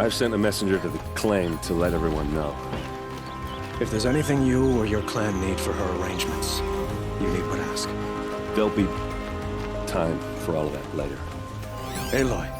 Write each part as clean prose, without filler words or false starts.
I've sent a messenger to the claim to let everyone know. If there's anything you or your clan need for her arrangements, you need but ask. There'll be time for all of that later. Aloy.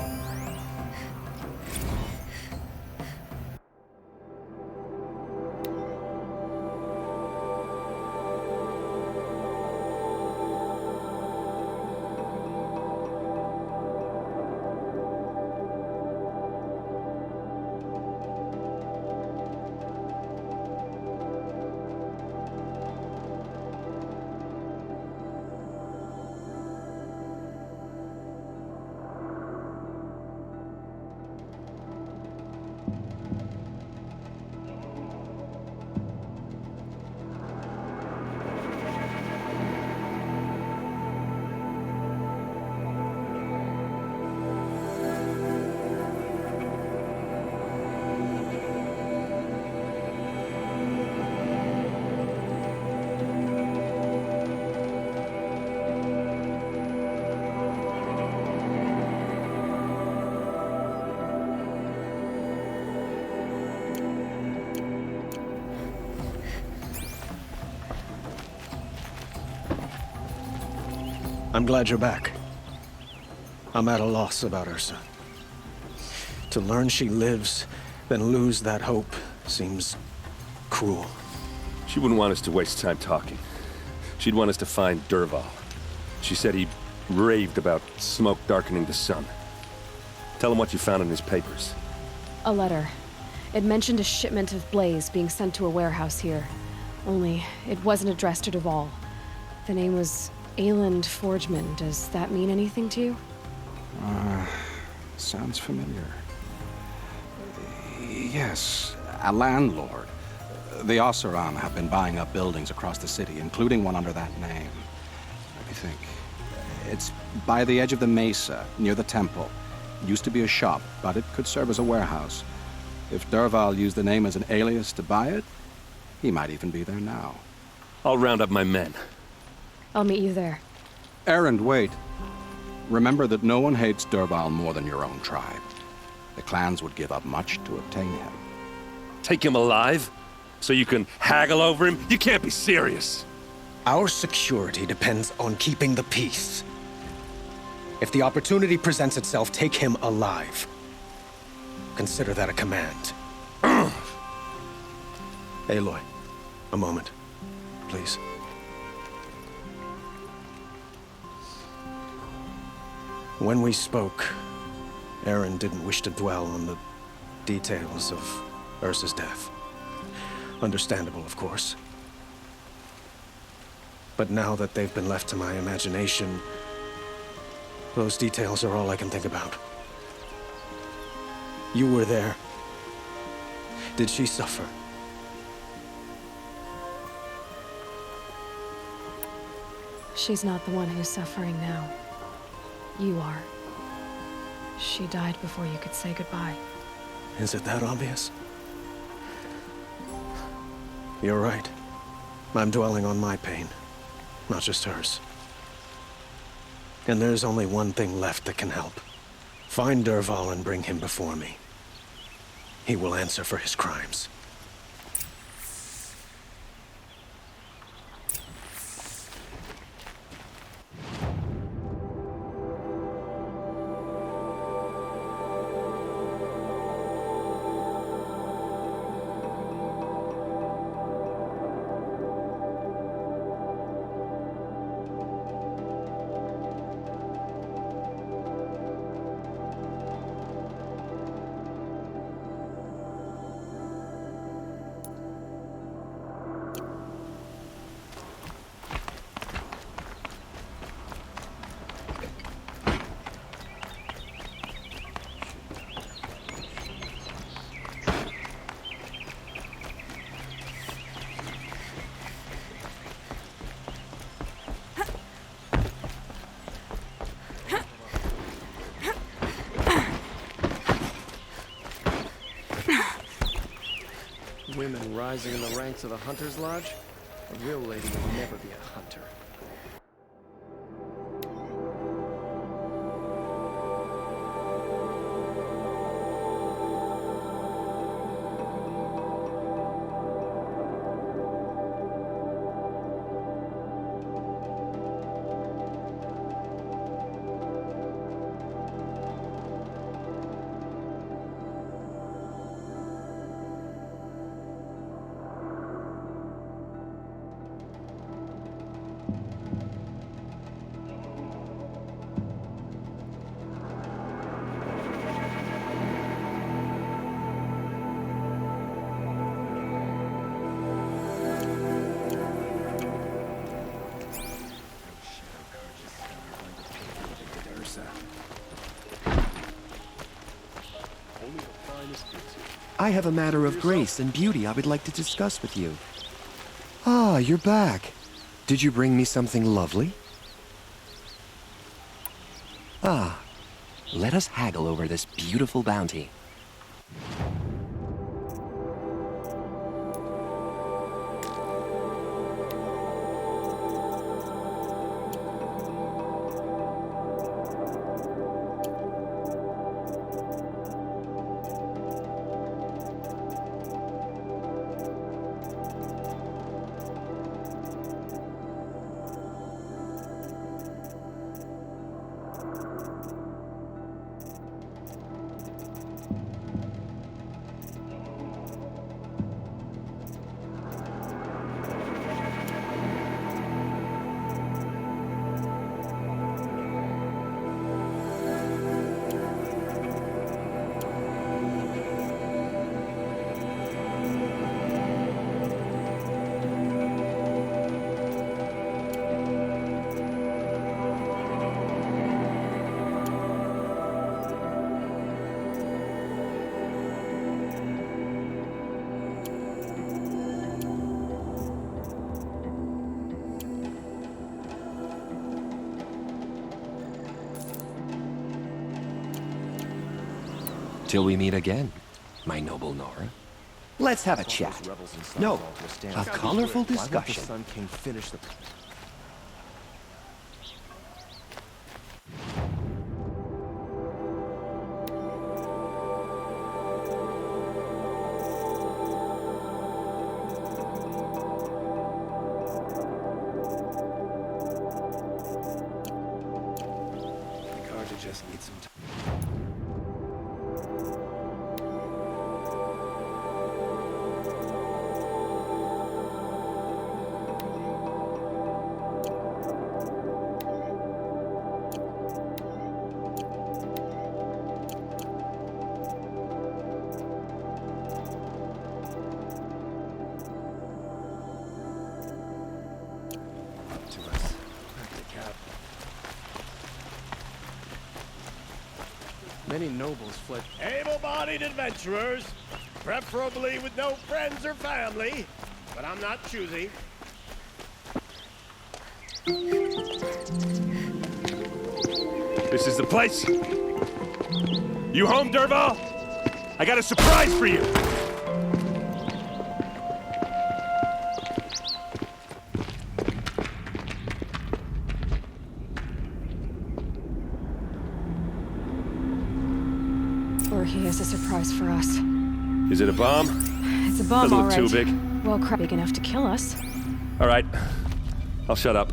I'm glad you're back. I'm at a loss about Ursa. To learn she lives, then lose that hope, seems cruel. She wouldn't want us to waste time talking. She'd want us to find Dervahl. She said he raved about smoke darkening the sun. Tell him what you found in his papers. A letter. It mentioned a shipment of Blaze being sent to a warehouse here. Only, it wasn't addressed to Dervahl. The name was Ayland Forgeman. Does that mean anything to you? Sounds familiar. Yes, a landlord. The Oseram have been buying up buildings across the city, including one under that name. Let me think. It's by the edge of the mesa, near the temple. Used to be a shop, but it could serve as a warehouse. If Dervahl used the name as an alias to buy it, he might even be there now. I'll round up my men. I'll meet you there. Erend, wait. Remember that no one hates Dervahl more than your own tribe. The clans would give up much to obtain him. Take him alive? So you can haggle over him? You can't be serious. Our security depends on keeping the peace. If the opportunity presents itself, take him alive. Consider that a command. Aloy, a moment, please. When we spoke, Erend didn't wish to dwell on the details of Ursa's death. Understandable, of course. But now that they've been left to my imagination, those details are all I can think about. You were there. Did she suffer? She's not the one who's suffering now. You are. She died before you could say goodbye. Is it that obvious? You're right. I'm dwelling on my pain, not just hers. And there's only one thing left that can help. Find Dervahl and bring him before me. He will answer for his crimes. Women rising in the ranks of the Hunter's Lodge? A real lady would never be a hunter. I have a matter of grace and beauty I would like to discuss with you. Ah, you're back. Did you bring me something lovely? Ah, let us haggle over this beautiful bounty. Till we meet again, my noble Nora. Let's have a chat. No, a colorful discussion. Just need some time. Many nobles fled. Able-bodied adventurers, preferably with no friends or family, but I'm not choosy. This is the place. You home, Dervahl? I got a surprise for you. Or he has a surprise for us. Is it a bomb? It's a bomb, Doesn't all look right. too big. Well, crap, big enough to kill us. All right. I'll shut up.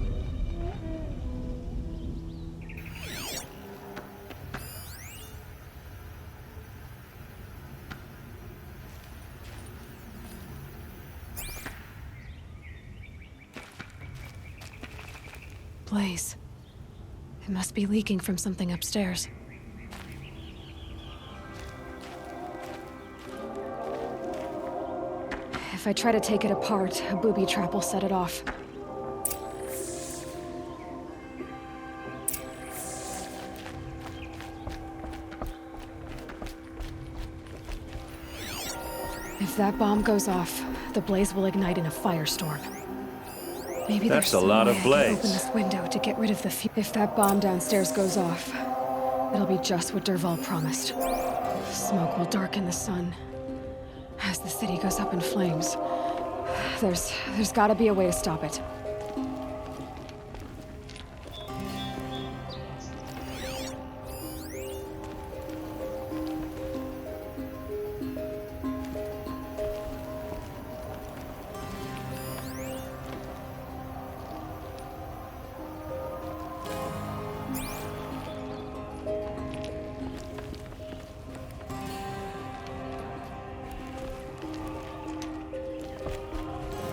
Blaze. It must be leaking from something upstairs. If I try to take it apart, a booby trap will set it off. If that bomb goes off, the blaze will ignite in a firestorm. Maybe That's there's a lot some of way I can blaze. open this window to get rid of the If that bomb downstairs goes off, it'll be just what Dervahl promised. Smoke will darken the sun. As the city goes up in flames, there's gotta be a way to stop it.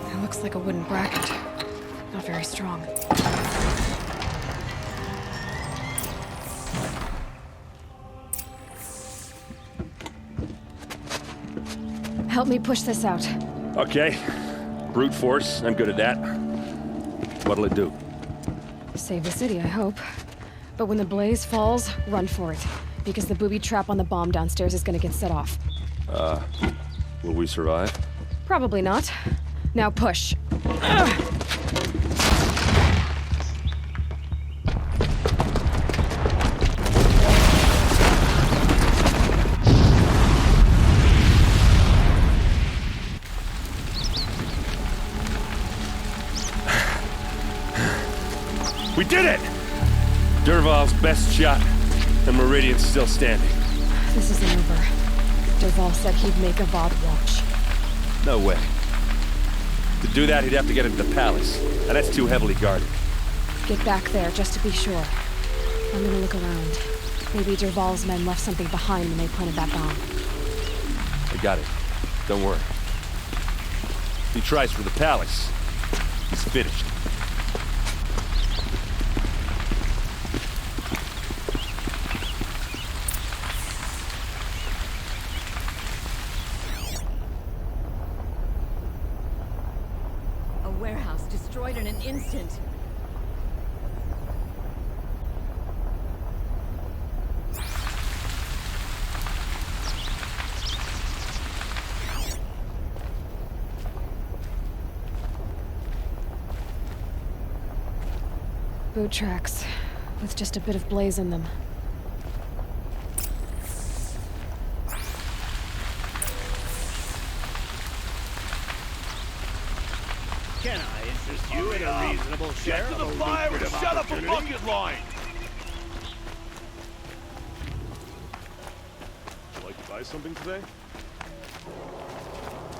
It looks like a wooden bracket. Not very strong. Help me push this out. Okay. Brute force. I'm good at that. What'll it do? Save the city, I hope. But when the blaze falls, run for it. Because the booby trap on the bomb downstairs is gonna get set off. Will we survive? Probably not. Now push. We did it! Dervahl's best shot, and Meridian's still standing. This isn't over. Dervahl said he'd make Avad watch. No way. To do that, he'd have to get into the palace, and that's too heavily guarded. Get back there, just to be sure. I'm gonna look around. Maybe Dervahl's men left something behind when they planted that bomb. I got it. Don't worry. If he tries for the palace, he's finished. A warehouse destroyed in an instant. Boot tracks, with just a bit of blaze in them. Can I interest you in a reasonable share Get to of the a fire and lucrative set up a opportunity? bucket line! Like to buy something today?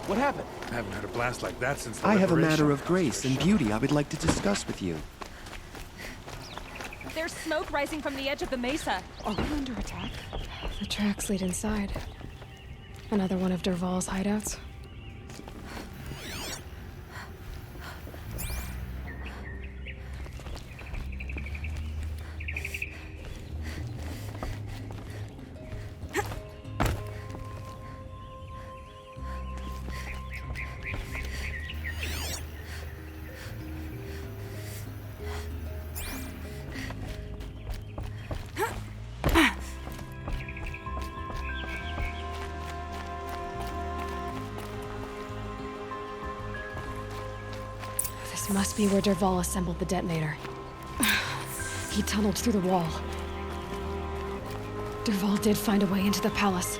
What happened? I haven't heard a blast like that since the I have a Liberation matter of grace and Constellation. beauty I would like to discuss with you. There's smoke rising from the edge of the mesa. Are we under attack? The tracks lead inside. Another one of Dervahl's hideouts? This must be where Dervahl assembled the detonator. He tunneled through the wall. Dervahl did find a way into the palace.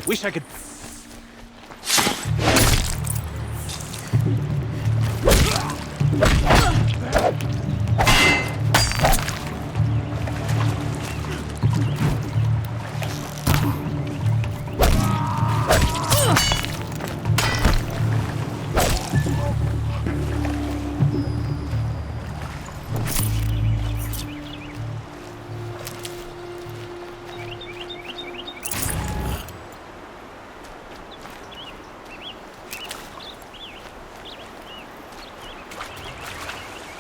Wish I could...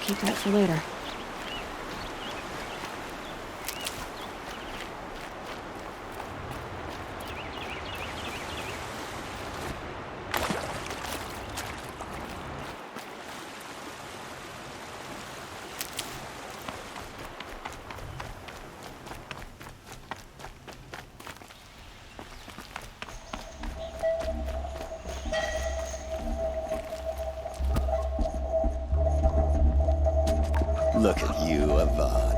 Keep that for later. Look at you, Avad.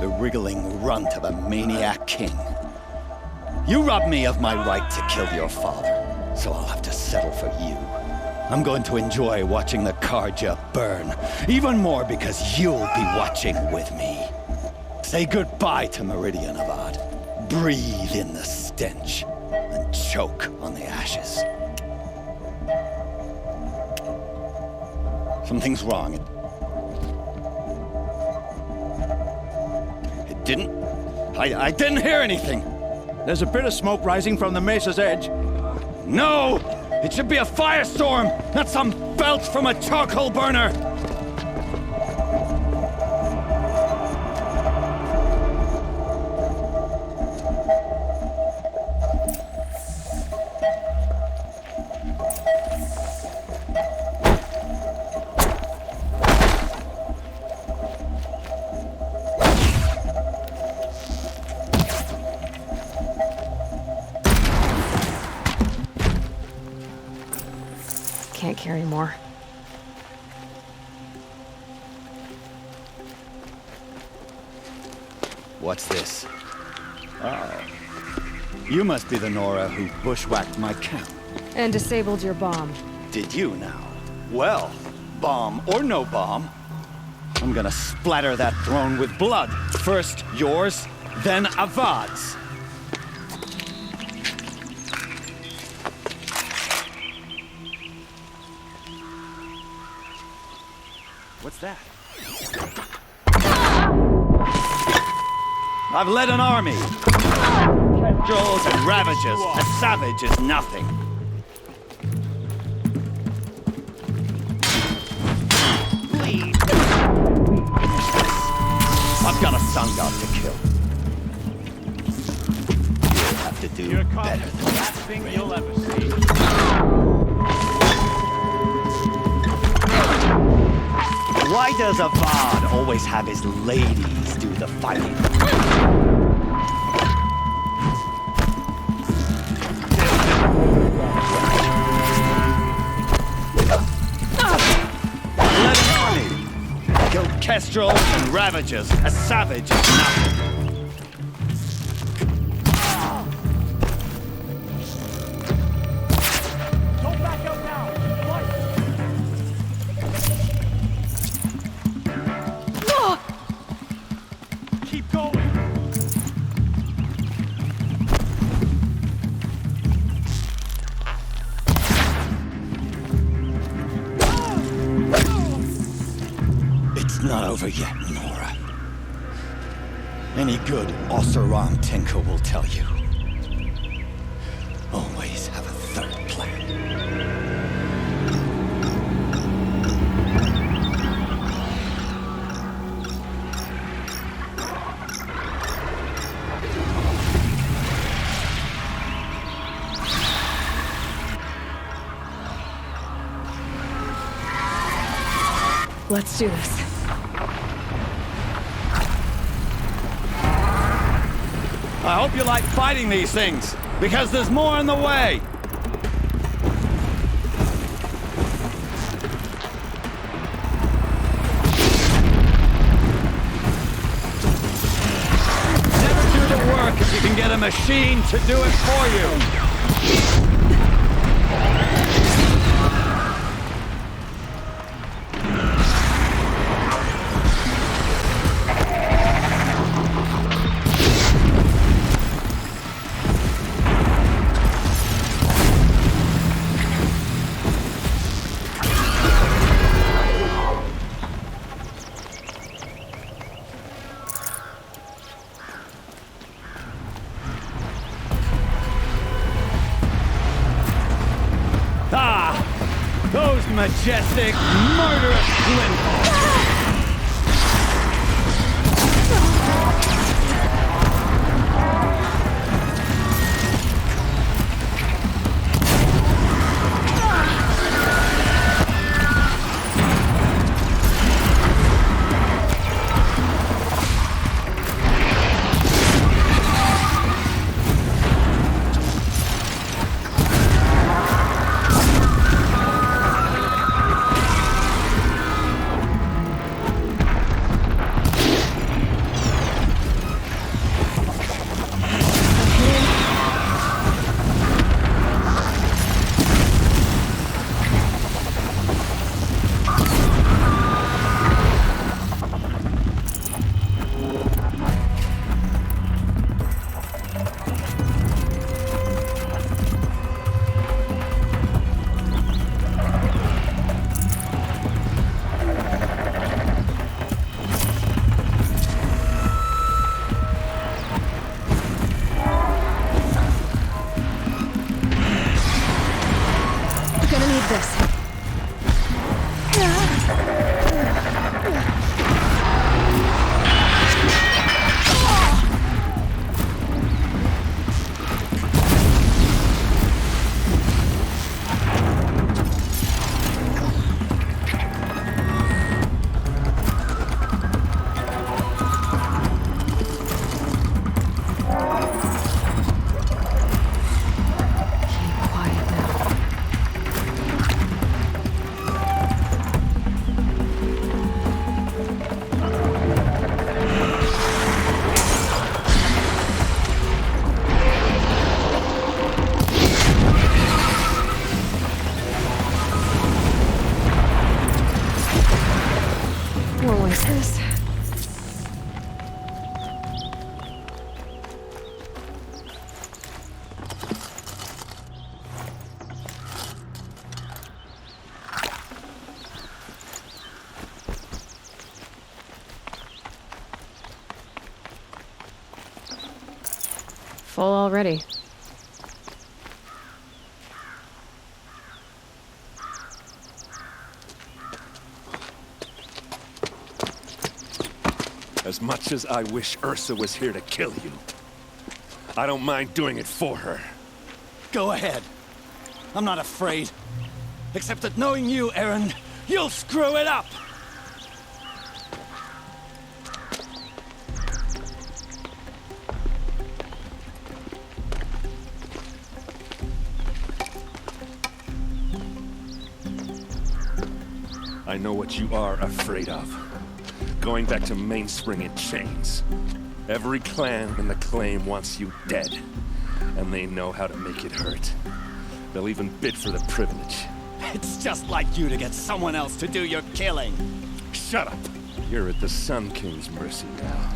The wriggling runt of a maniac king. You robbed me of my right to kill your father, so I'll have to settle for you. I'm going to enjoy watching the Carja burn, even more because you'll be watching with me. Say goodbye to Meridian, Avad. Breathe in the stench, and choke on the ashes. Something's wrong. It didn't... I didn't hear anything. There's a bit of smoke rising from the mesa's edge. No! It should be a firestorm, not some belch from a charcoal burner! Can't carry more. What's this? Oh. You must be the Nora who bushwhacked my camp. And disabled your bomb. Did you now? Well, bomb or no bomb, I'm gonna splatter that throne with blood. First yours, then Avad's. What's that? I've led an army. Kestrels and Ravagers. A savage is nothing. Please. I've got a sun god to kill. You'll have to do better than the last thing you'll ever see. Why does Avad always have his ladies do the fighting? Let an army. Killed Kestrels and Ravagers. A savage is nothing. Don't back out now! Fight! Keep going! It's not over yet, Nora. Any good Oseram Tinker will tell you. Always have a third plan. Let's do this. I hope you like fighting these things, because there's more in the way. Never do the work if you can get a machine to do it for you. Those majestic, murderous glintballs! voices. Full already. As much as I wish Ursa was here to kill you, I don't mind doing it for her. Go ahead. I'm not afraid. Except that knowing you, Aaron, you'll screw it up! I know what you are afraid of. Going back to Mainspring in chains. Every clan in the Claim wants you dead. And they know how to make it hurt. They'll even bid for the privilege. It's just like you to get someone else to do your killing. Shut up! You're at the Sun King's mercy now.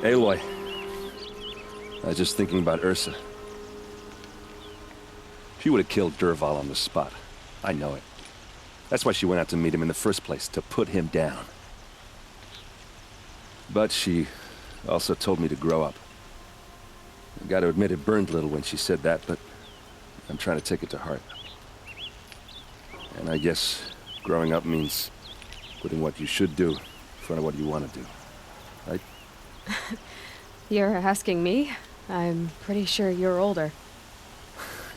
Aloy. I was just thinking about Ursa. She would have killed Dervahl on the spot. I know it. That's why she went out to meet him in the first place, to put him down. But she also told me to grow up. I gotta admit it burned a little when she said that, but I'm trying to take it to heart. And I guess growing up means putting what you should do in front of what you want to do. Right? You're asking me? I'm pretty sure you're older.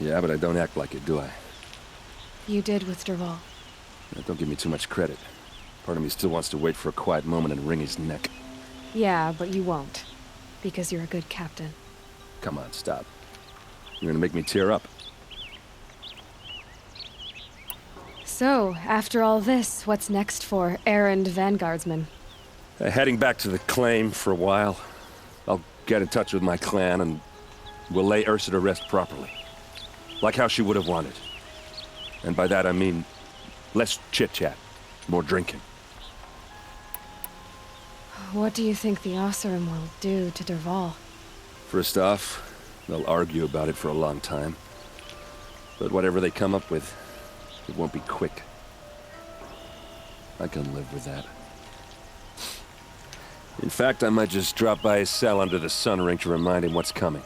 Yeah, but I don't act like it, do I? You did with Dervahl. Don't give me too much credit. Part of me still wants to wait for a quiet moment and wring his neck. Yeah, but you won't. Because you're a good captain. Come on, stop. You're gonna make me tear up. So, after all this, what's next for errand vanguardsman? Heading back to the Claim for a while. I'll get in touch with my clan and we'll lay Ursa to rest properly. Like how she would have wanted. And by that I mean less chit-chat, more drinking. What do you think the Oseram will do to Dervahl? First off, they'll argue about it for a long time. But whatever they come up with, it won't be quick. I can live with that. In fact, I might just drop by his cell under the sun ring to remind him what's coming.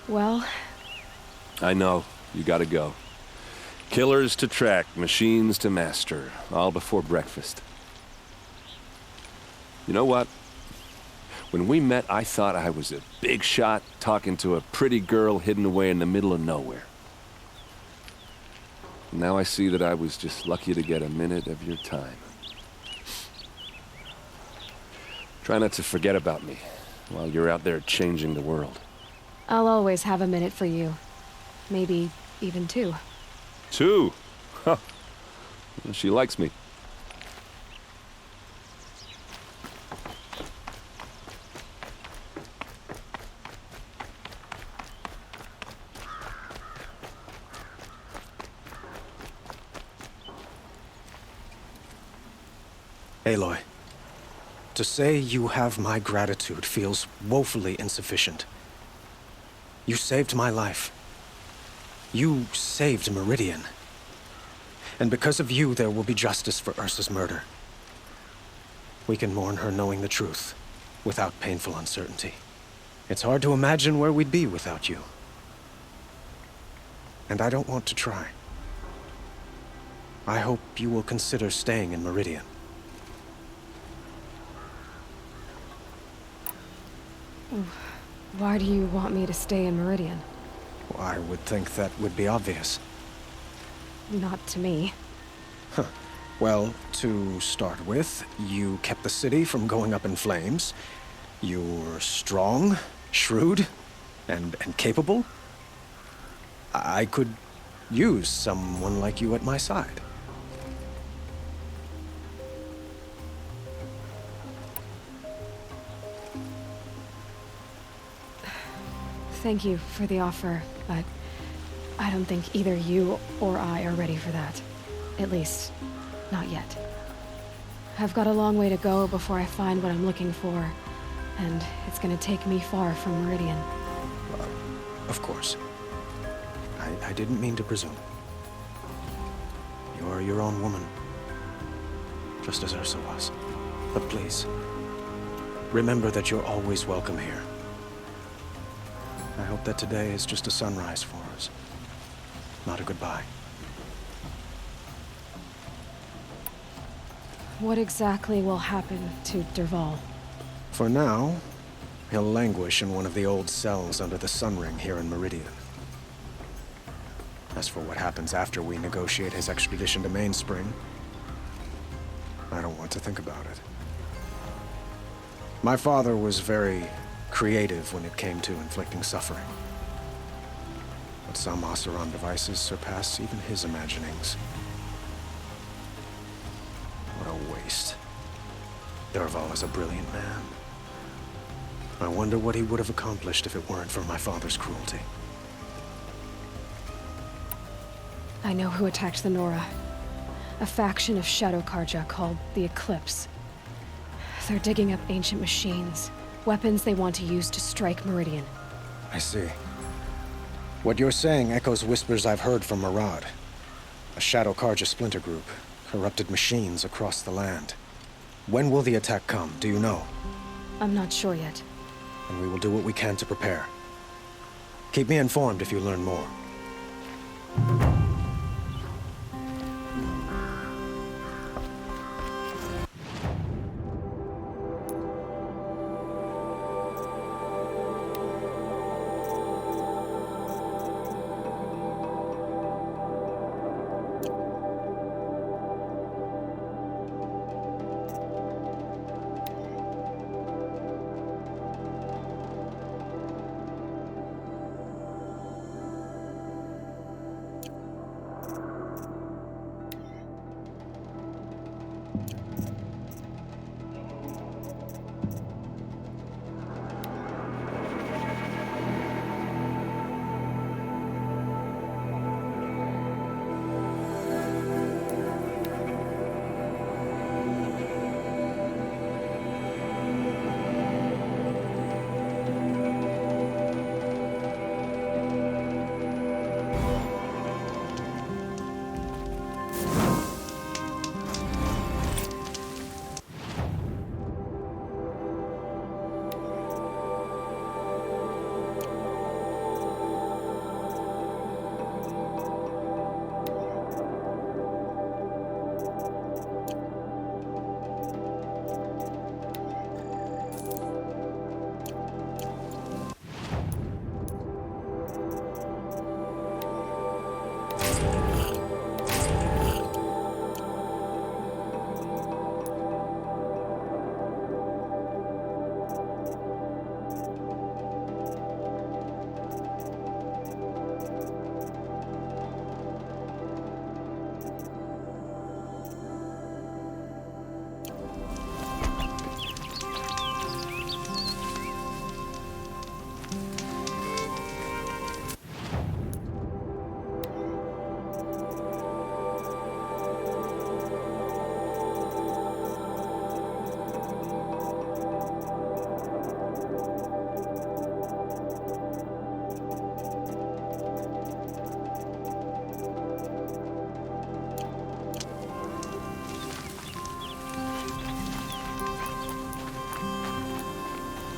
Well... I know. You gotta go. Killers to track, machines to master. All before breakfast. You know what? When we met, I thought I was a big shot talking to a pretty girl hidden away in the middle of nowhere. Now I see that I was just lucky to get a minute of your time. Try not to forget about me while you're out there changing the world. I'll always have a minute for you. Maybe even two. Two? Huh. She likes me. Aloy, to say you have my gratitude feels woefully insufficient. You saved my life. You saved Meridian. And because of you, there will be justice for Ursa's murder. We can mourn her knowing the truth, without painful uncertainty. It's hard to imagine where we'd be without you. And I don't want to try. I hope you will consider staying in Meridian. Why do you want me to stay in Meridian? Well, I would think that would be obvious. Not to me. Huh. Well, to start with, you kept the city from going up in flames. You're strong, shrewd, and capable. I could use someone like you at my side. Thank you for the offer, but I don't think either you or I are ready for that. At least, not yet. I've got a long way to go before I find what I'm looking for, and it's gonna take me far from Meridian. Of course. I didn't mean to presume. You're your own woman, just as Ursa was. But please, remember that you're always welcome here. I hope that today is just a sunrise for us, not a goodbye. What exactly will happen to Dervahl? For now, he'll languish in one of the old cells under the Sun Ring here in Meridian. As for what happens after we negotiate his extradition to Mainspring, I don't want to think about it. My father was very creative when it came to inflicting suffering. But some Oseram devices surpass even his imaginings. What a waste. Dervahl is a brilliant man. I wonder what he would have accomplished if it weren't for my father's cruelty. I know who attacked the Nora. A faction of Shadow Karja called the Eclipse. They're digging up ancient machines. Weapons they want to use to strike Meridian. I see. What you're saying echoes whispers I've heard from Murad. A Shadow Karja splinter group. Corrupted machines across the land. When will the attack come, do you know? I'm not sure yet. And we will do what we can to prepare. Keep me informed if you learn more.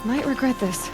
Might regret this.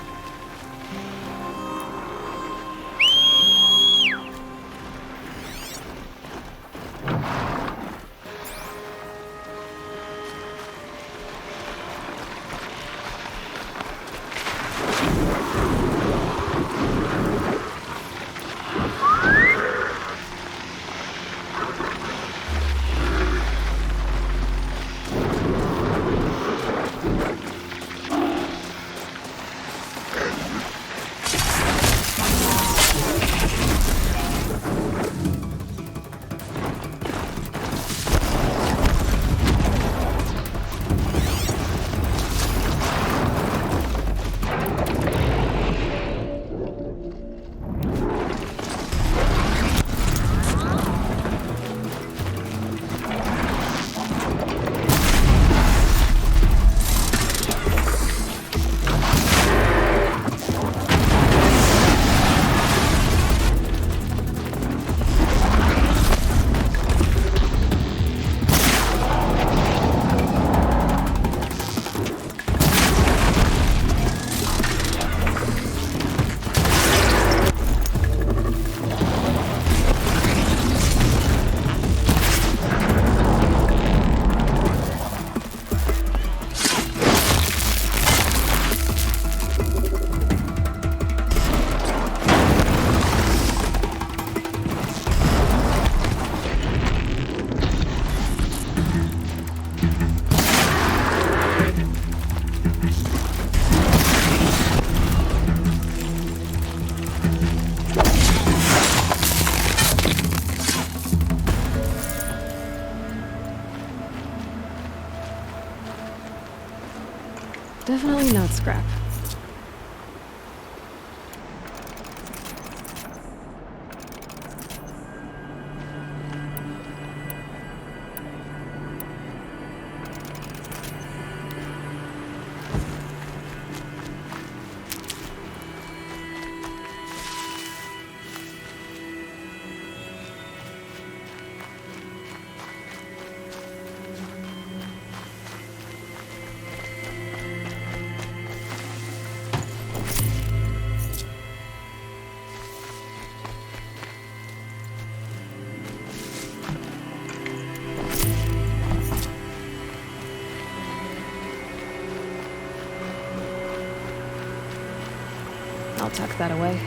Definitely not scrap. I'll tuck that away.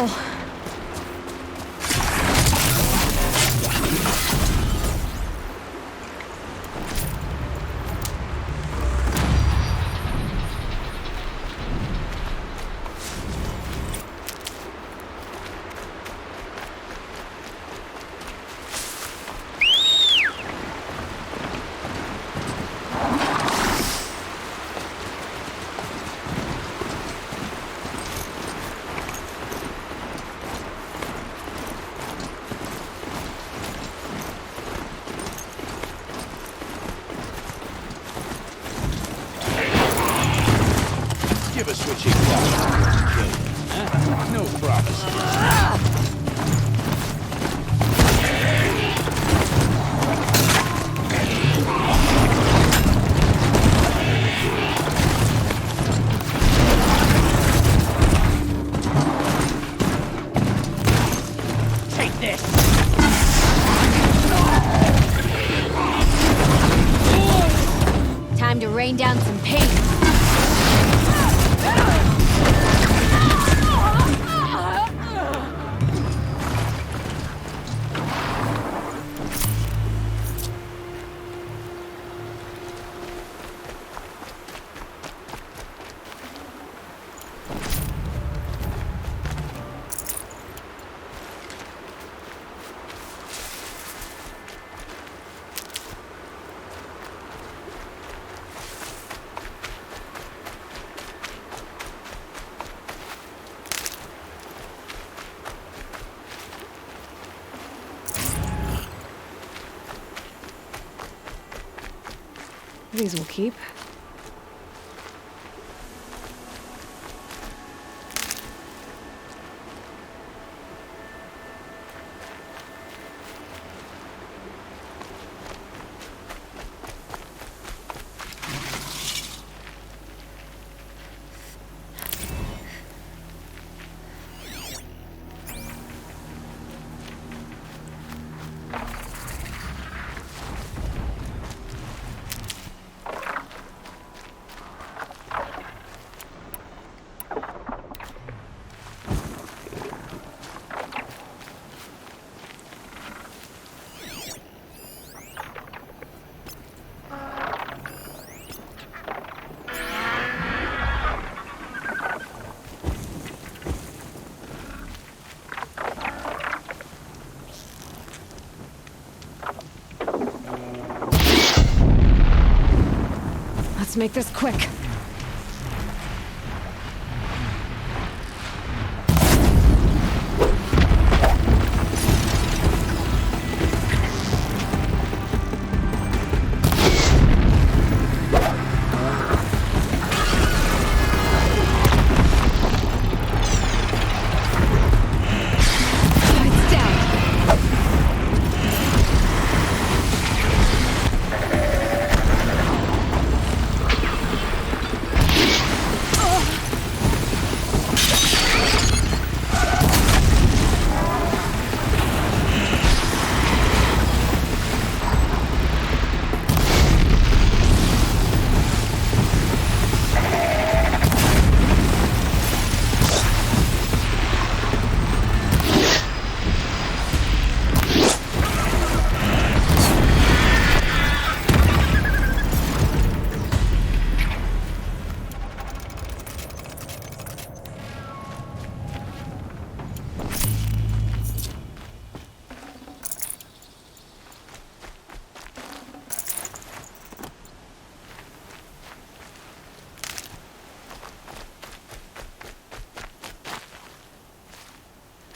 careful. Give us what you got. Huh? No promises. Take this! Time to rain down some pain. These will keep. Let's make this quick.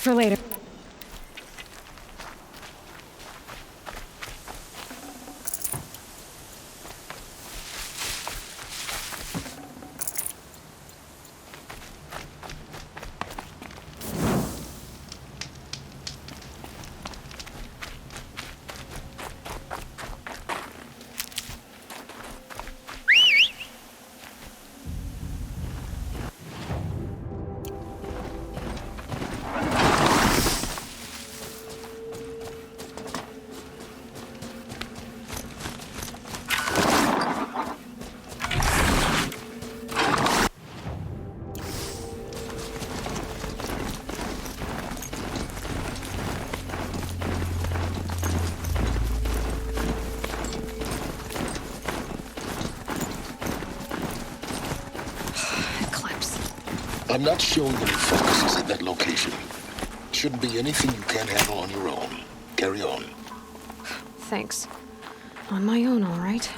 For later. I'm not showing any focuses at that location. Shouldn't be anything you can't handle on your own. Carry on. Thanks. On my own, all right.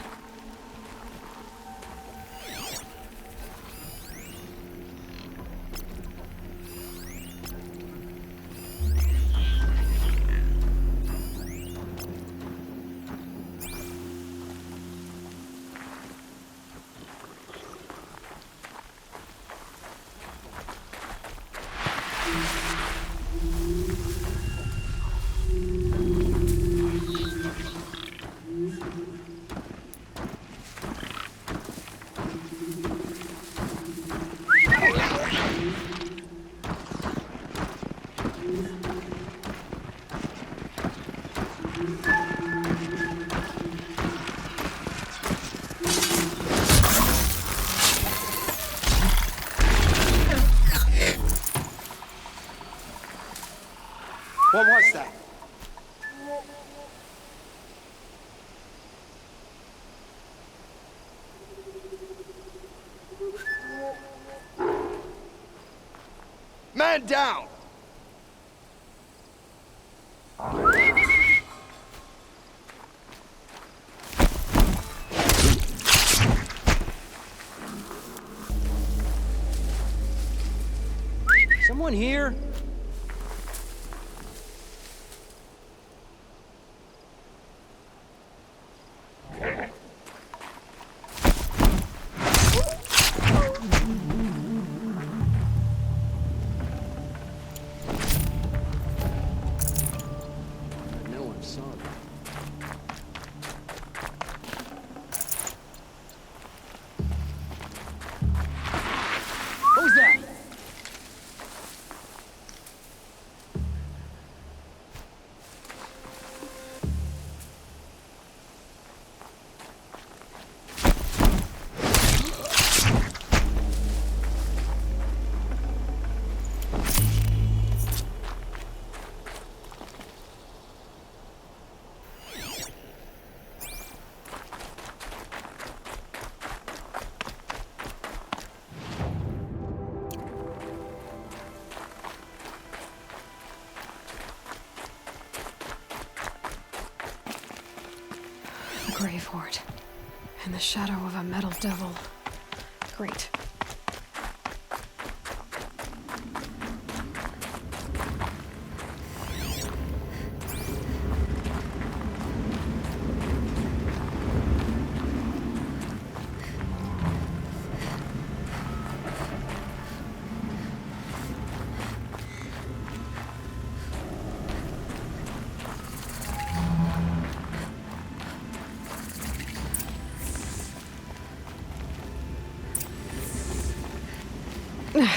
What was that? Man down! Someone here? Who's that? Grave hoard. In the shadow of a metal devil. Great.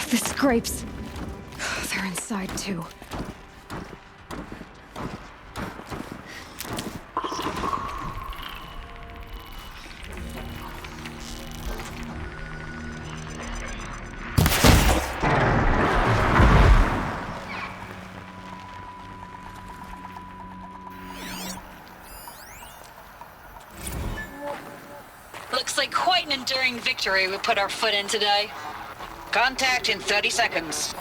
The scrapes. They're inside, too. Looks like quite an enduring victory we put our foot in today. Contact in 30 seconds.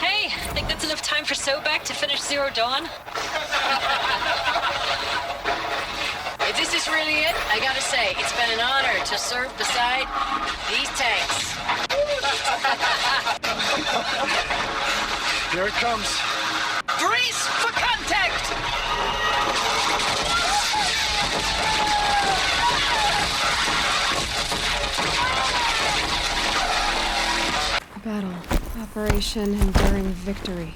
Hey, think that's enough time for Sobek to finish Zero Dawn? If this is really it, I gotta say, it's been an honor to serve beside these tanks. Here it comes. Brace for contact! Battle. Operation Enduring Victory.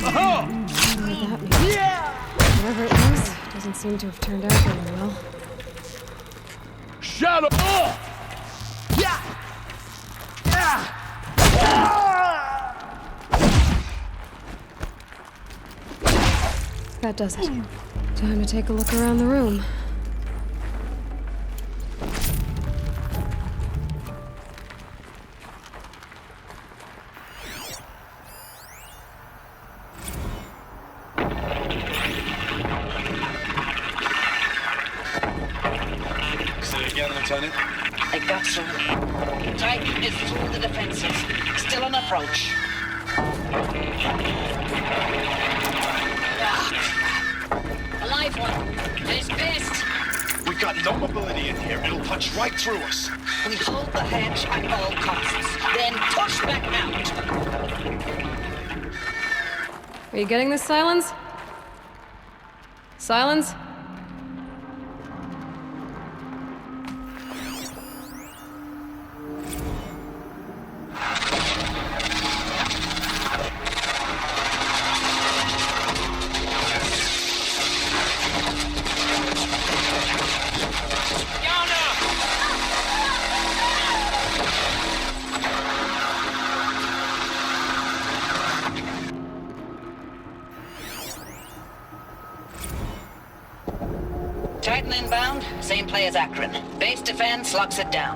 What that means. Whatever it was, doesn't seem to have turned out very well. Shut up! That does it. Time to take a look around the room. I got some. Titan is through the defenses. still an approach. A live one. He's pissed. We got no mobility in here. It'll punch right through us. We hold the hedge at all costs, then push back out. Are you getting this, Silence? Silence? Titan inbound, same play as Akron. Base defense locks it down.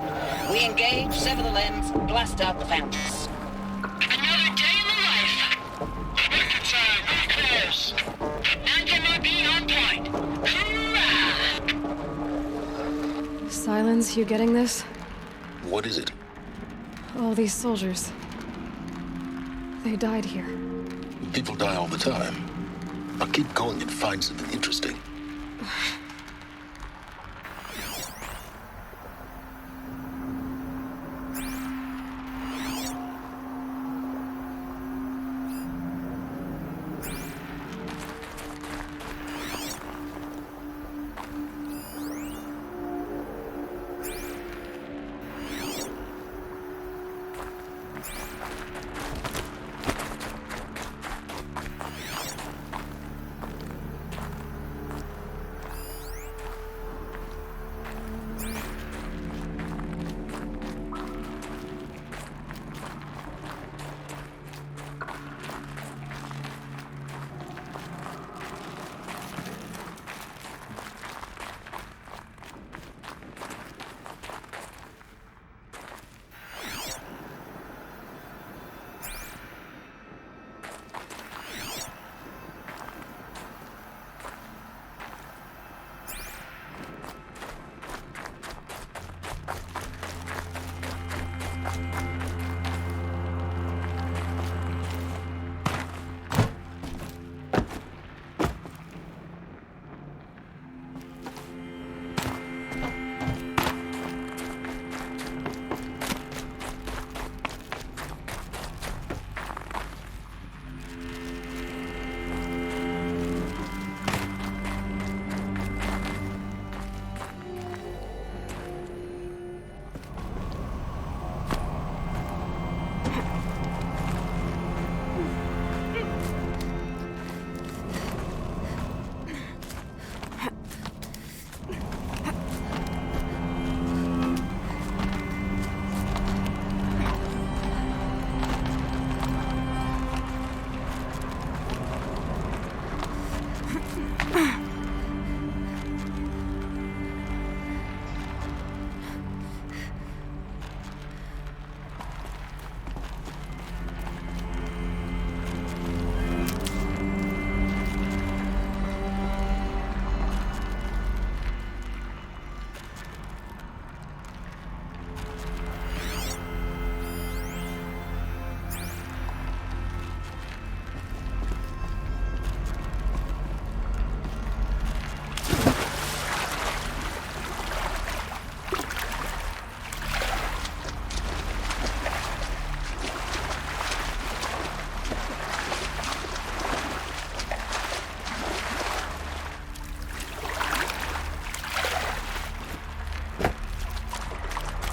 We engage, sever the lens, blast out the foundries. Another day in the life. Reconcile, we're close. Anti-MRP on point. Hoorah! Silence, you getting this? What is it? All these soldiers. They died here. People die all the time. I'll keep going and find something interesting.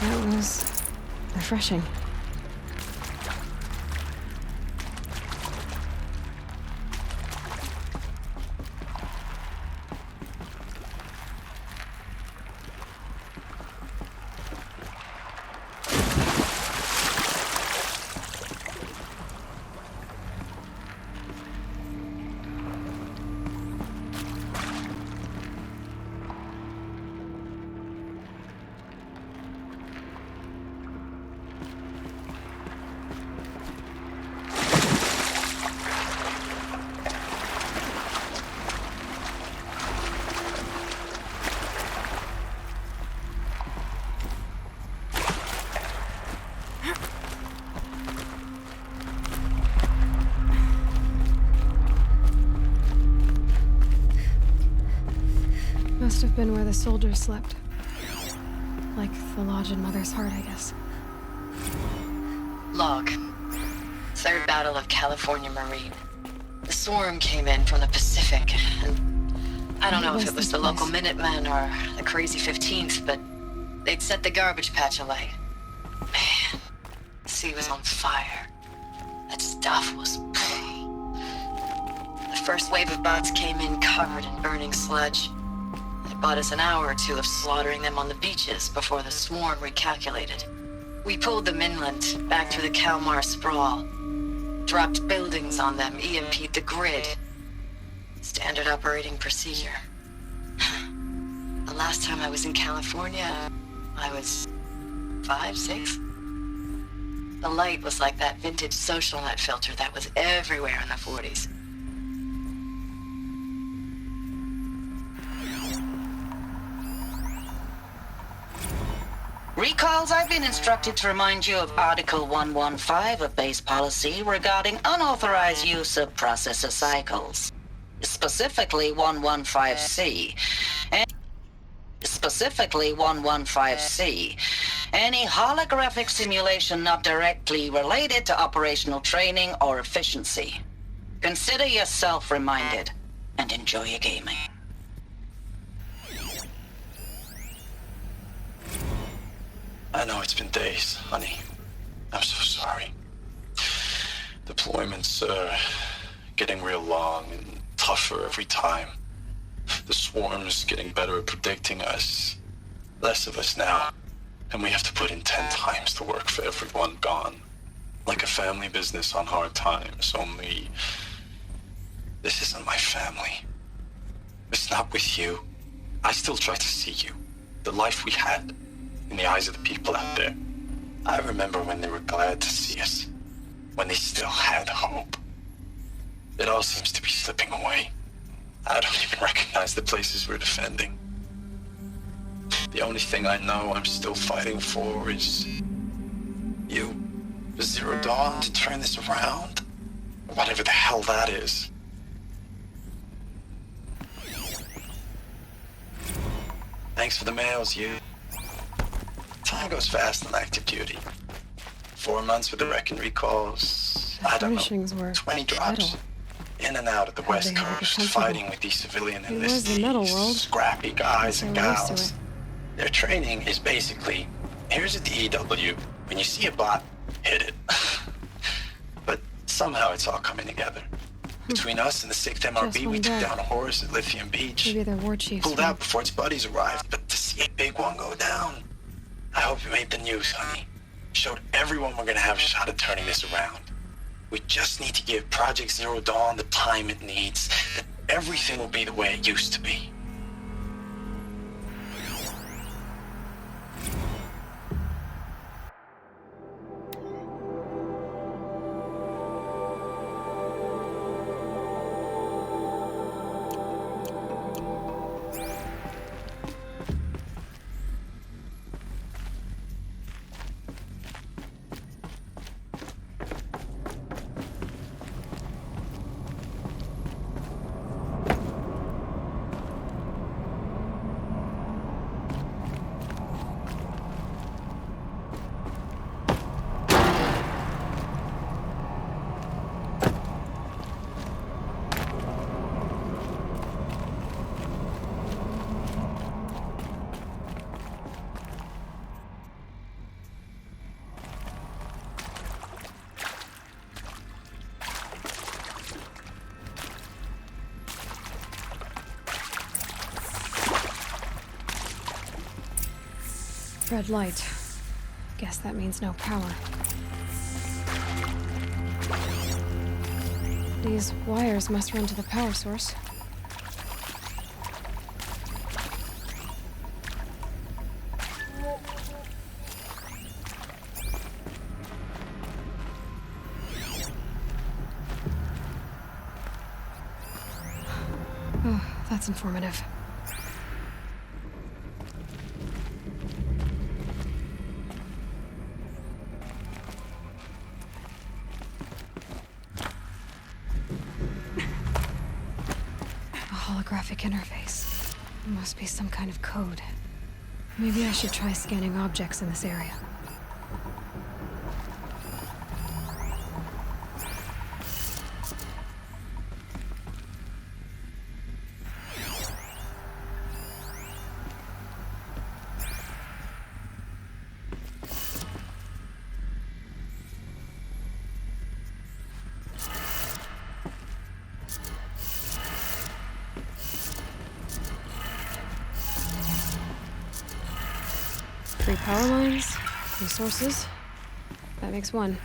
That was refreshing. have been where the soldiers slept. Like the lodge in Mother's Heart, I guess. Log. Third Battle of California Marine. The swarm came in from the Pacific, and I don't know if it was the local Minutemen or the Crazy 15th, but they'd set the garbage patch alight. Man, the sea was on fire. That stuff was... The first wave of bots came in covered in burning sludge. It bought us an hour or two of slaughtering them on the beaches before the swarm recalculated. We pulled them inland, back through the Kalmar sprawl. Dropped buildings on them, EMP'd the grid. Standard operating procedure. The last time I was in California, I was 5, 6? The light was like that vintage social net filter that was everywhere in the 40s. Recalls, I've been instructed to remind you of Article 115 of base policy regarding unauthorized use of processor cycles. Specifically 115C. Specifically 115C. Any holographic simulation not directly related to operational training or efficiency. Consider yourself reminded, and enjoy your gaming. I know it's been days, honey. I'm so sorry. Deployments are getting real long and tougher every time. The swarm's getting better at predicting us. Less of us now. And we have to put in 10 times the work for everyone gone. Like a family business on hard times, only... This isn't my family. It's not with you. I still try to see you. The life we had. In the eyes of the people out there. I remember when they were glad to see us. When they still had hope. It all seems to be slipping away. I don't even recognize the places we're defending. The only thing I know I'm still fighting for is... you. Zero Dawn to turn this around. Whatever the hell that is. Thanks for the mails, you. Time goes fast on active duty. 4 months with the Reckon recalls. I don't know, 20 drops. In and out of the West Coast, fighting with these civilian enlistees, scrappy guys and gals. Their training is basically, here's a DEW, when you see a bot, hit it. But somehow it's all coming together. Between us and the 6th MRB, we took down a horse at Lithium Beach. Maybe they're war chiefs. Pulled out before its buddies arrived, but to see a big one go down. I hope you made the news, honey. Showed everyone we're gonna have a shot at turning this around. We just need to give Project Zero Dawn the time it needs, that everything will be the way it used to be. Red light. Guess that means no power. These wires must run to the power source. Oh, that's informative. Holographic interface. Must be some kind of code. Maybe I should try scanning objects in this area. Three power lines, resources. That makes one.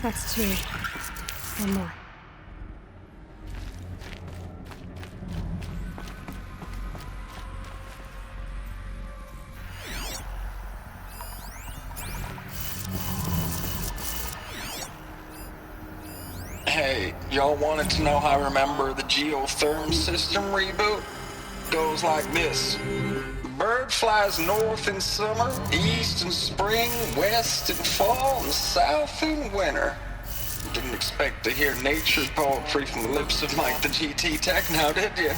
That's two. One more. Hey, y'all wanted to know how I remember the geotherm system reboot? Goes like this. Bird flies north in summer, east in spring, west in fall, and south in winter. Didn't expect to hear nature poetry from the lips of Mike the GT Tech now, did you?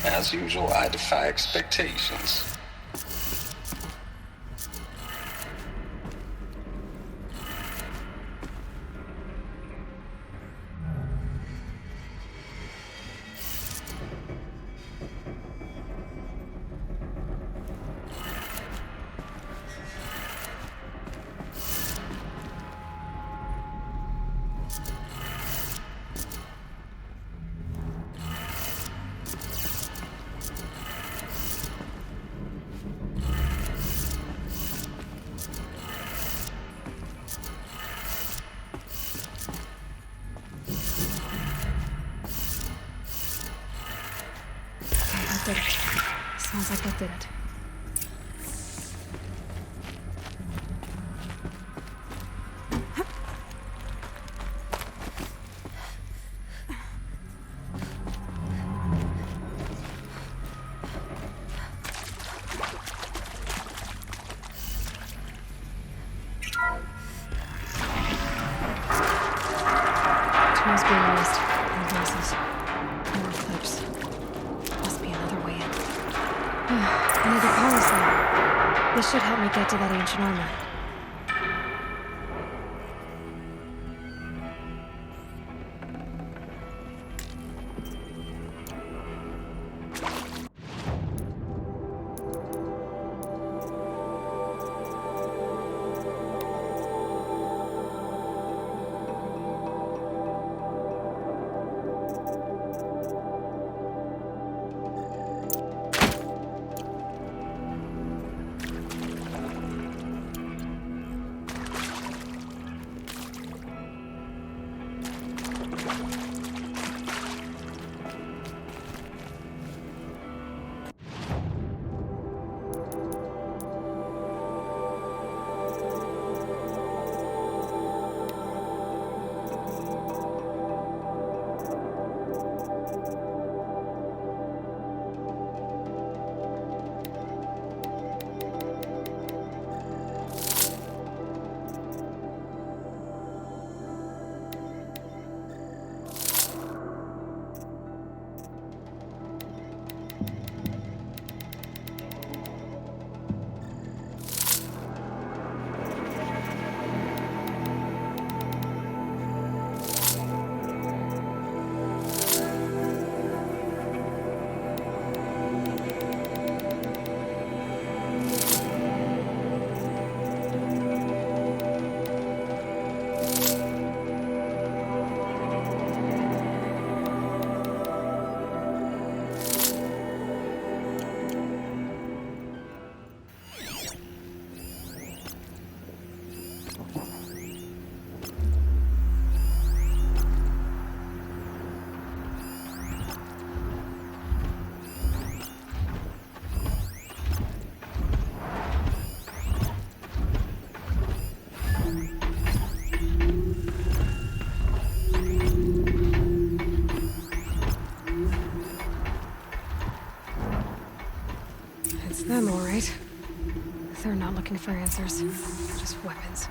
As usual, I defy expectations. Did it. Sounds like that did it. Tools being raised. More voices. More clips. Must be another way in. Another power cell. This should help me get to that ancient armor. They're not looking for answers, just weapons.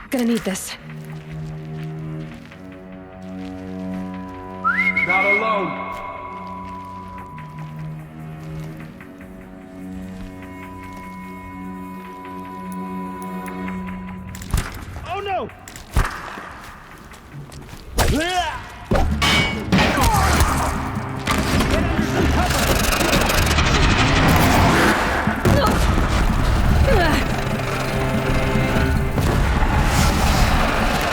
Gonna need this. Not alone. Oh no!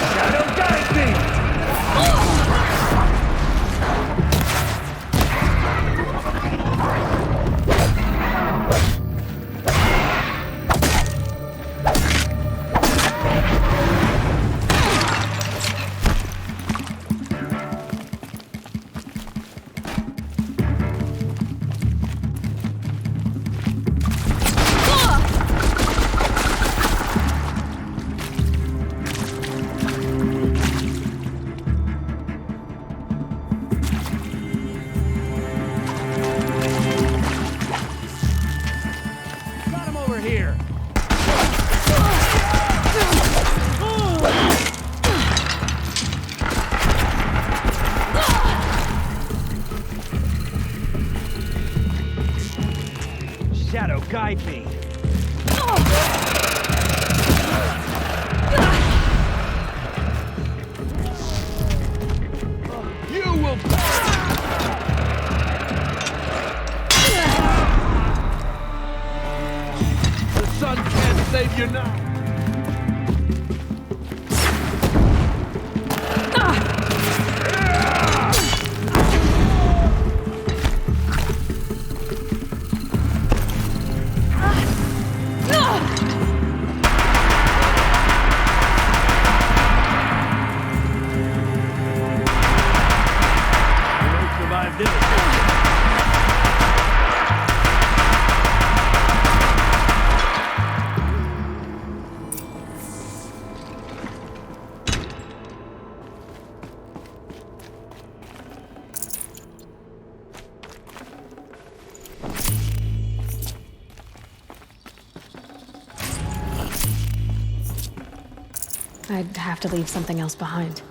Shadow guide me! Got him over here! Shadow guide me! You will The sun can't save you now. Survived this. I'd have to leave something else behind.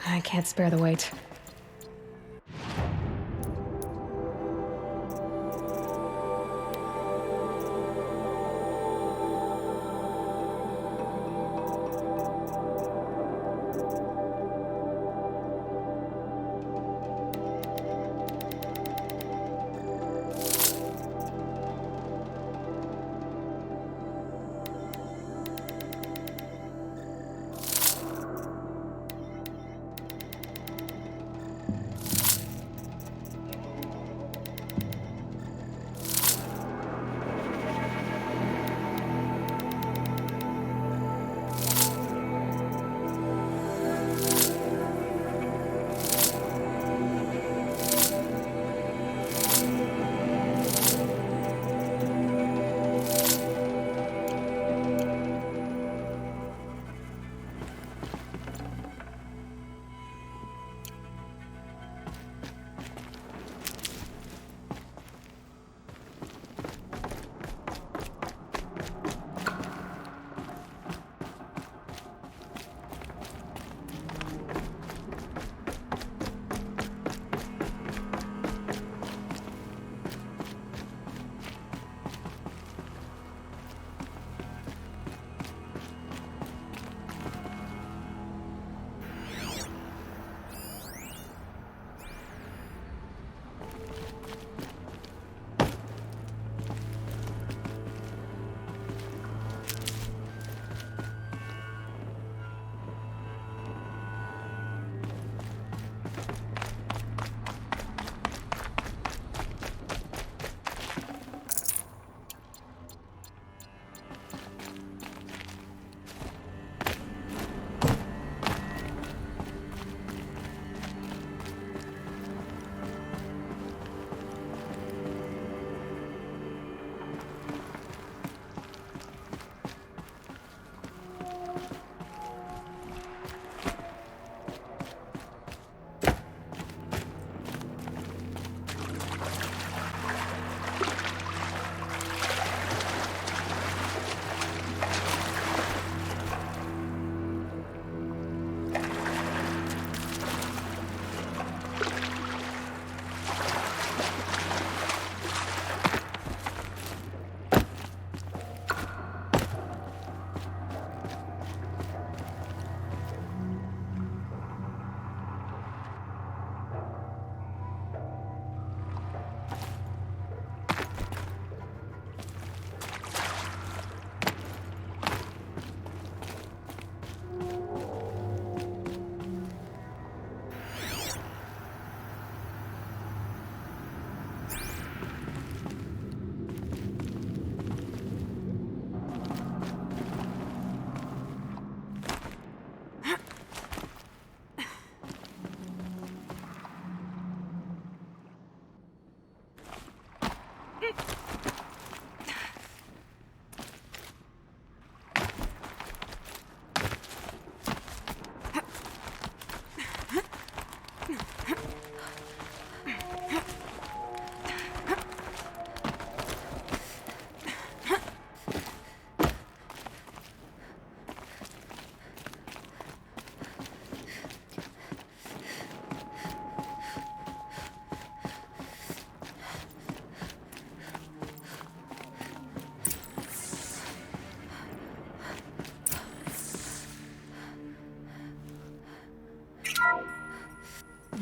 I can't spare the weight.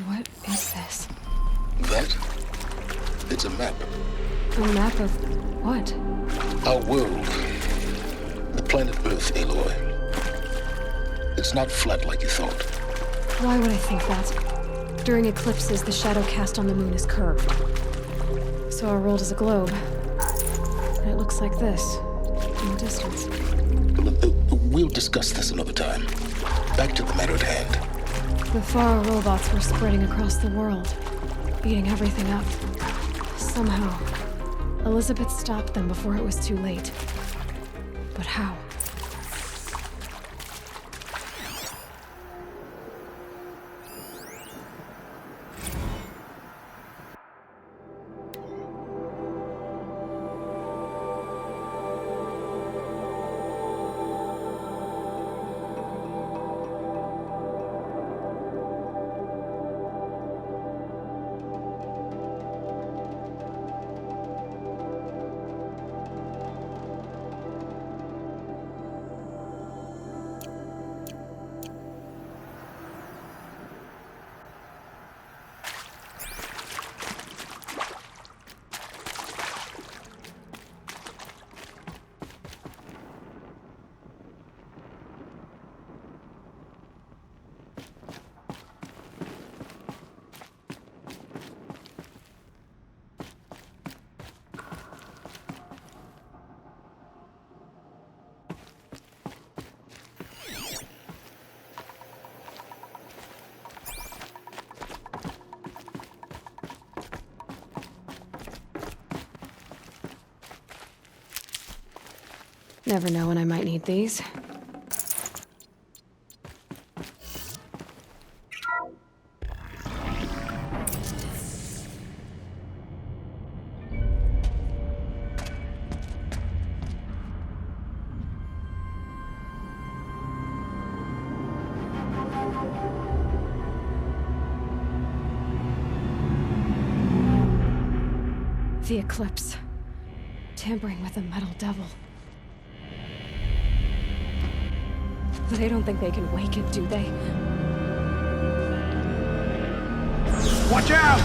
What is this? That? It's a map. A map of what? Our world. The planet Earth, Aloy. It's not flat like you thought. Why would I think that? During eclipses, the shadow cast on the moon is curved. So our world is a globe. And it looks like this, in the distance. We'll discuss this another time. Back to the matter at hand. The Faro robots were spreading across the world, eating everything up. Somehow, Elizabeth stopped them before it was too late. But how? Never know when I might need these. The Eclipse. Tampering with the Metal Devil. They don't think they can wake it, do they? Watch out!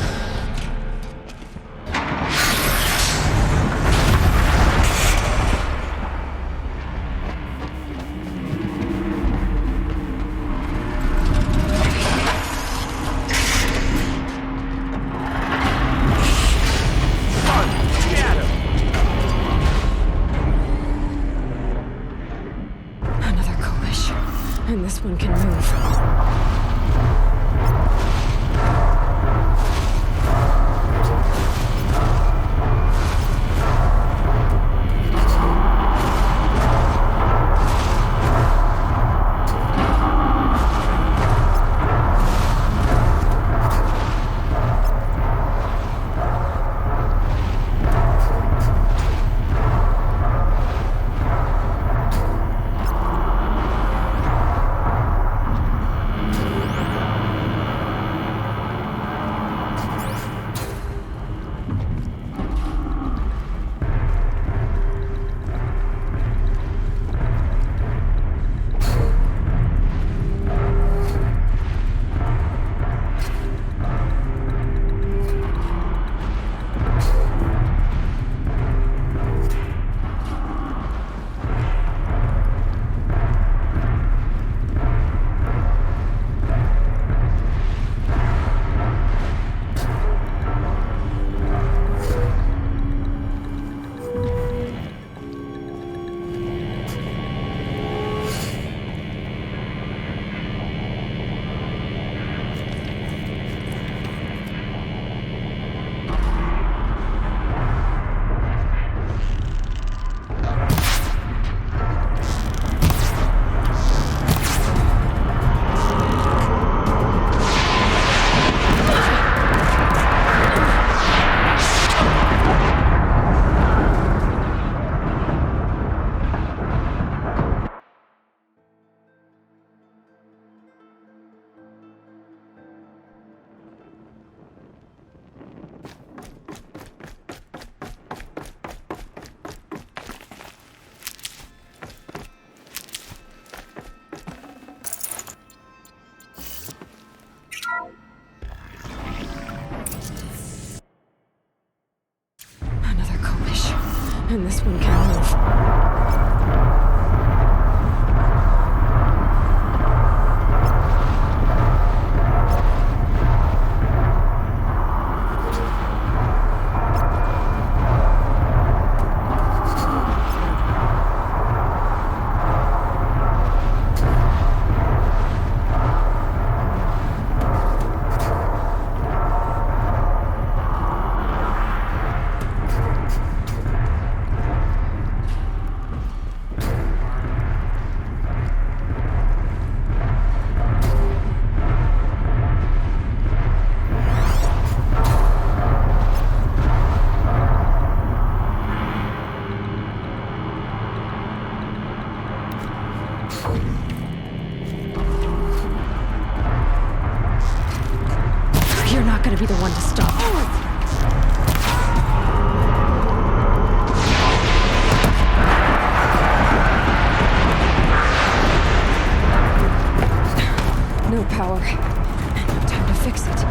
And this one can move. And this one can move. You're not gonna be the one to stop. No power. Time to fix it.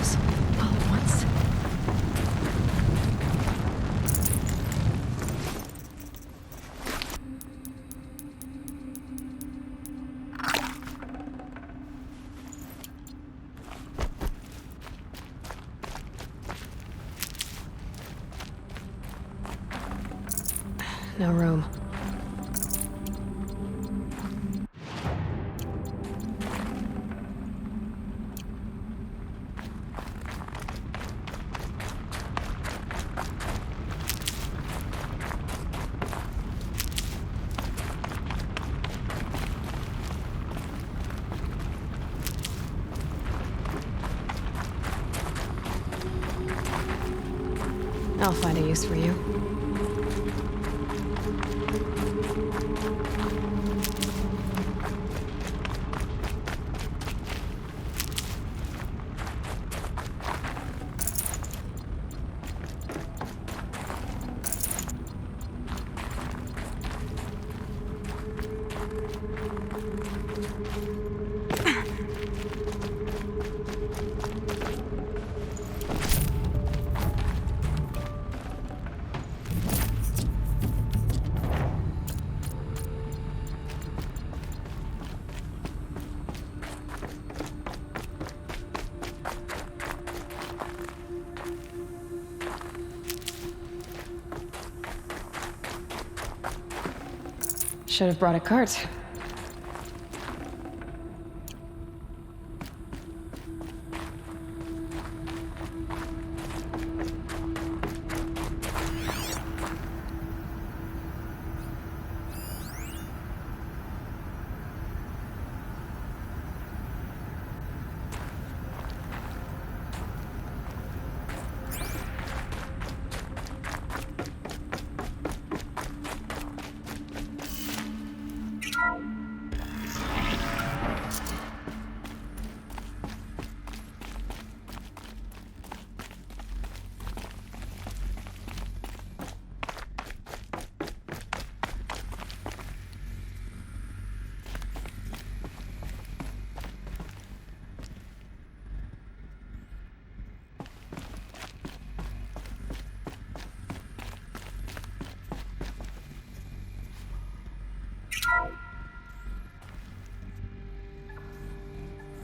themselves all at once. No room. I'll find a use for you. Should have brought a cart.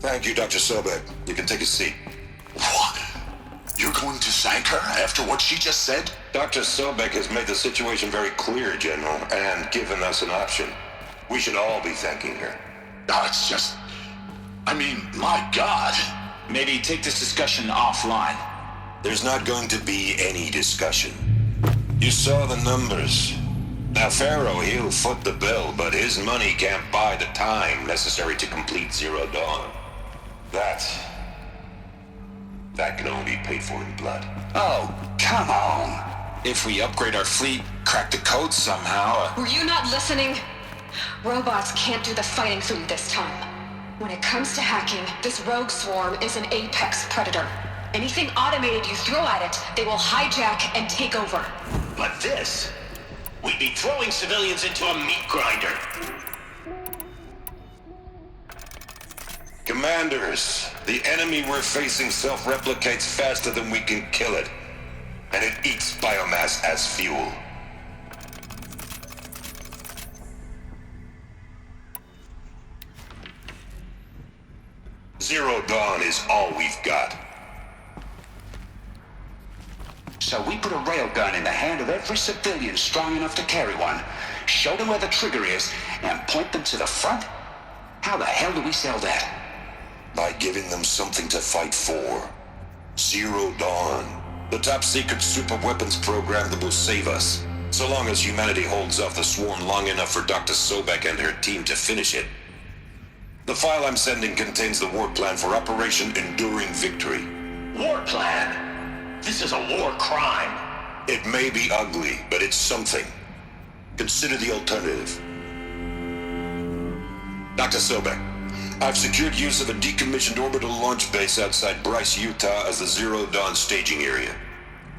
Thank you, Dr. Sobek. You can take a seat. What? You're going to thank her after what she just said? Dr. Sobek has made the situation very clear, General, and given us an option. We should all be thanking her. Oh, it's just... I mean, my God. Maybe take this discussion offline. There's not going to be any discussion. You saw the numbers. Now, Pharaoh, he'll foot the bill, but his money can't buy the time necessary to complete Zero Dawn. That can only be paid for in blood. Oh, come on. If we upgrade our fleet, crack the code somehow... Were you not listening? Robots can't do the fighting for you this time. When it comes to hacking, this rogue swarm is an apex predator. Anything automated you throw at it, they will hijack and take over. But this... we'd be throwing civilians into a meat grinder. Commanders, the enemy we're facing self-replicates faster than we can kill it. And it eats biomass as fuel. Zero Dawn is all we've got. So we put a railgun in the hand of every civilian strong enough to carry one, show them where the trigger is, and point them to the front? How the hell do we sell that? By giving them something to fight for. Zero Dawn. The top-secret superweapons program that will save us. So long as humanity holds off the swarm long enough for Dr. Sobek and her team to finish it. The file I'm sending contains the war plan for Operation Enduring Victory. War plan? This is a war crime. It may be ugly, but it's something. Consider the alternative. Dr. Sobek, I've secured use of a decommissioned orbital launch base outside Bryce, Utah as the Zero Dawn staging area.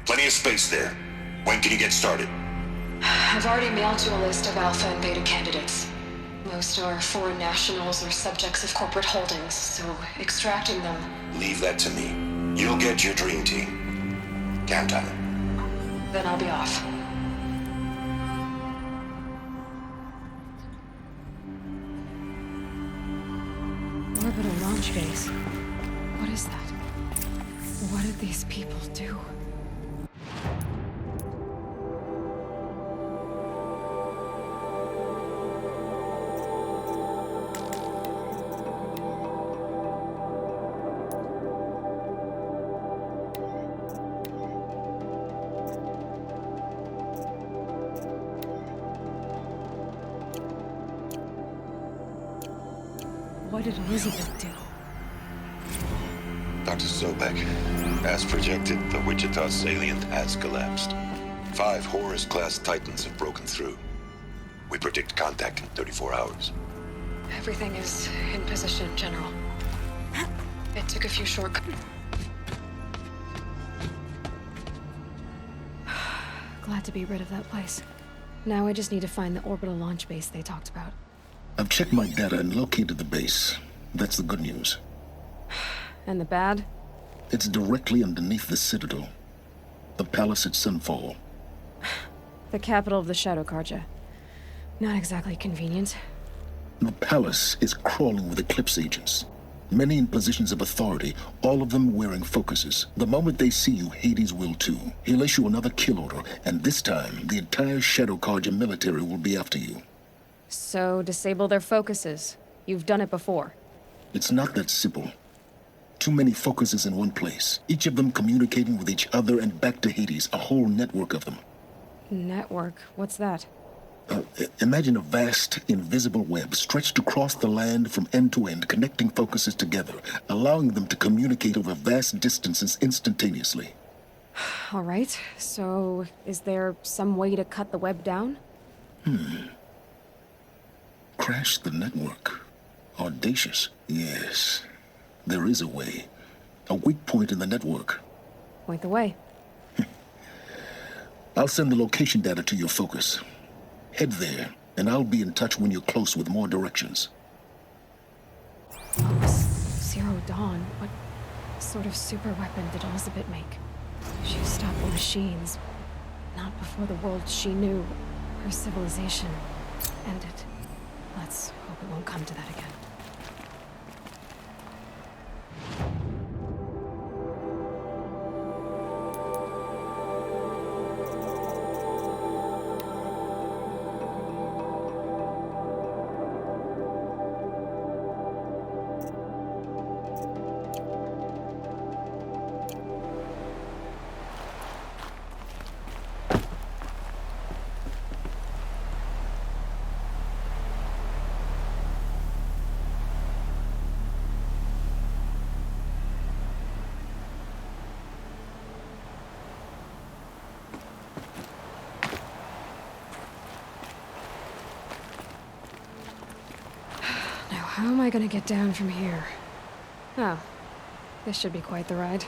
Plenty of space there. When can you get started? I've already mailed you a list of Alpha and Beta candidates. Most are foreign nationals or subjects of corporate holdings, so extracting them... Leave that to me. You'll get your dream team. Count on it. Then I'll be off. Orbital launch base. What is that? What did these people do? What did Elizabeth do? Dr. Sobek, as projected, the Wichita salient has collapsed. 5 Horus-class Titans have broken through. We predict contact in 34 hours. Everything is in position, General. It took a few short... Glad to be rid of that place. Now I just need to find the orbital launch base they talked about. I've checked my data and located the base. That's the good news. And the bad? It's directly underneath the Citadel. The palace at Sunfall. The capital of the Shadow Carja. Not exactly convenient. The palace is crawling with Eclipse agents. Many in positions of authority, all of them wearing focuses. The moment they see you, Hades will too. He'll issue another kill order, and this time, the entire Shadow Carja military will be after you. So, disable their focuses. You've done it before. It's not that simple. Too many focuses in one place, each of them communicating with each other and back to Hades, a whole network of them. Network? What's that? Imagine a vast, invisible web stretched across the land from end to end, connecting focuses together, allowing them to communicate over vast distances instantaneously. All right, so is there some way to cut the web down? Crash the network. Audacious. Yes, there is a way. A weak point in the network. Point the way. I'll send the location data to your focus. Head there, and I'll be in touch when you're close with more directions. Zero Dawn? What sort of super weapon did Elizabeth make? She stopped the machines. Not before the world she knew, her civilization, ended. Let's hope it won't come to that again. How am I gonna get down from here? Oh, this should be quite the ride.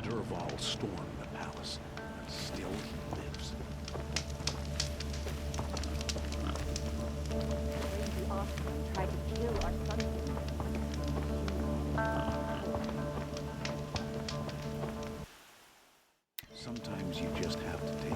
Durval stormed the palace, and still he lives. The offspring tried to kill our son. Sometimes you just have to take